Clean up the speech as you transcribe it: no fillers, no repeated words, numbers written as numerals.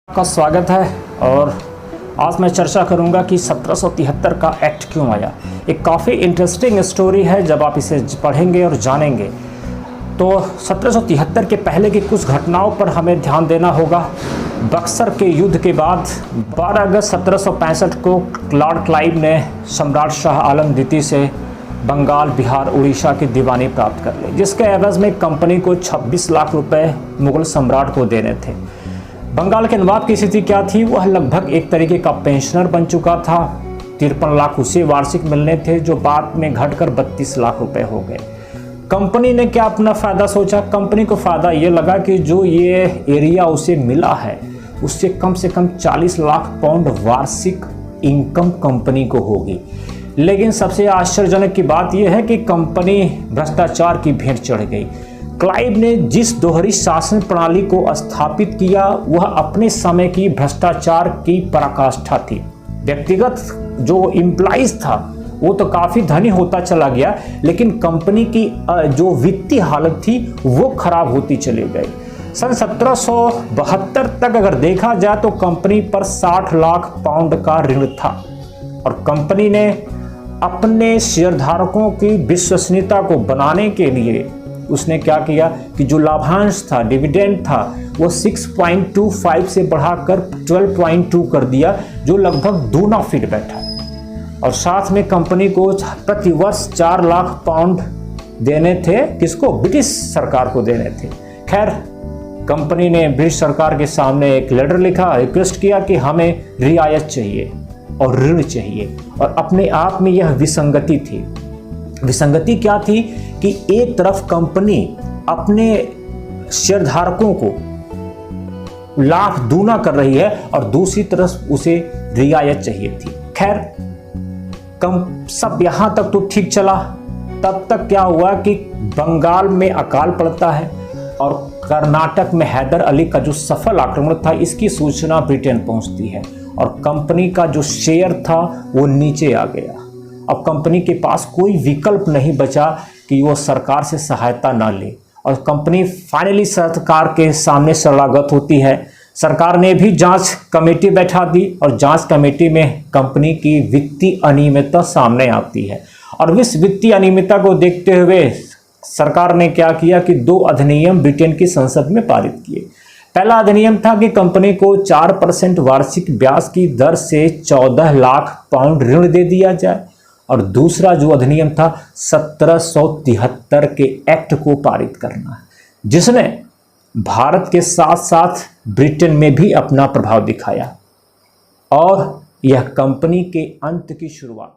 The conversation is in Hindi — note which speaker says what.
Speaker 1: का स्वागत है। और आज मैं चर्चा करूंगा कि 1773 का एक्ट क्यों आया। एक काफ़ी इंटरेस्टिंग स्टोरी है। जब आप इसे पढ़ेंगे और जानेंगे तो 1773 के पहले की कुछ घटनाओं पर हमें ध्यान देना होगा। बक्सर के युद्ध के बाद 12 अगस्त 1765 को लॉर्ड क्लाइव ने सम्राट शाह आलम द्वितीय से बंगाल, बिहार, उड़ीसा की दीवानी प्राप्त कर ली, जिसके एवज में कंपनी को 26 लाख रुपए मुगल सम्राट को देने थे। बंगाल के नवाब की स्थिति क्या थी? वह लगभग एक तरीके का पेंशनर बन चुका था। 53 लाख उसे वार्षिक मिलने थे, जो बाद में घटकर 32 लाख रुपए हो गए। कंपनी ने क्या अपना फायदा सोचा? कंपनी को फायदा ये लगा कि जो ये एरिया उसे मिला है उससे कम से कम 40 लाख पाउंड वार्षिक इनकम कंपनी को होगी। लेकिन सबसे आश्चर्यजनक की बात यह है कि कंपनी भ्रष्टाचार की भेंट चढ़ गई। क्लाइव ने जिस दोहरी शासन प्रणाली को स्थापित किया वह अपने समय की भ्रष्टाचार की पराकाष्ठा थी। व्यक्तिगत जो एम्प्लॉइज था वो तो काफी धनी होता चला गया, लेकिन कंपनी की जो वित्तीय हालत थी वो खराब होती चली गई। सन 1772 तक अगर देखा जाए तो कंपनी पर 60 लाख पाउंड का ऋण था और कंपनी ने अपने शेयरधारकों की विश्वसनीयता को बनाने के लिए उसने क्या किया कि जो लाभांश था, डिविडेंड था, वो 6.25 से बढ़ाकर 12.2 कर दिया, जो लगभग दूना फिट बैठा। और साथ में कंपनी को प्रति वर्ष 4 लाख पाउंड देने थे। किसको? ब्रिटिश सरकार को देने थे। खैर, कंपनी ने ब्रिटिश सरकार के सामने एक लेटर लिखा, रिक्वेस्ट किया कि हमें रियायत चाहिए और ऋण चाहिए। और अपने आप में यह विसंगति थी। विसंगति क्या थी कि एक तरफ कंपनी अपने शेयरधारकों को लाभ दूना कर रही है और दूसरी तरफ उसे रियायत चाहिए थी। खैर, सब यहां तक तो ठीक चला। तब तक क्या हुआ कि बंगाल में अकाल पड़ता है और कर्नाटक में हैदर अली का जो सफल आक्रमण था, इसकी सूचना ब्रिटेन पहुंचती है और कंपनी का जो शेयर था वो नीचे आ गया। अब कंपनी के पास कोई विकल्प नहीं बचा कि वो सरकार से सहायता ना ले और कंपनी फाइनली सरकार के सामने शरणागत होती है। सरकार ने भी जांच कमेटी बैठा दी और जांच कमेटी में कंपनी की वित्तीय अनियमितता सामने आती है। और इस वित्तीय अनियमितता को देखते हुए सरकार ने क्या किया कि 2 अधिनियम ब्रिटेन की संसद में पारित किए। पहला अधिनियम था कि कंपनी को 4% वार्षिक ब्याज की दर से 14 लाख पाउंड ऋण दे दिया जाए। और दूसरा जो अधिनियम था 1773 के एक्ट को पारित करना, जिसने भारत के साथ साथ ब्रिटेन में भी अपना प्रभाव दिखाया और यह कंपनी के अंत की शुरुआत।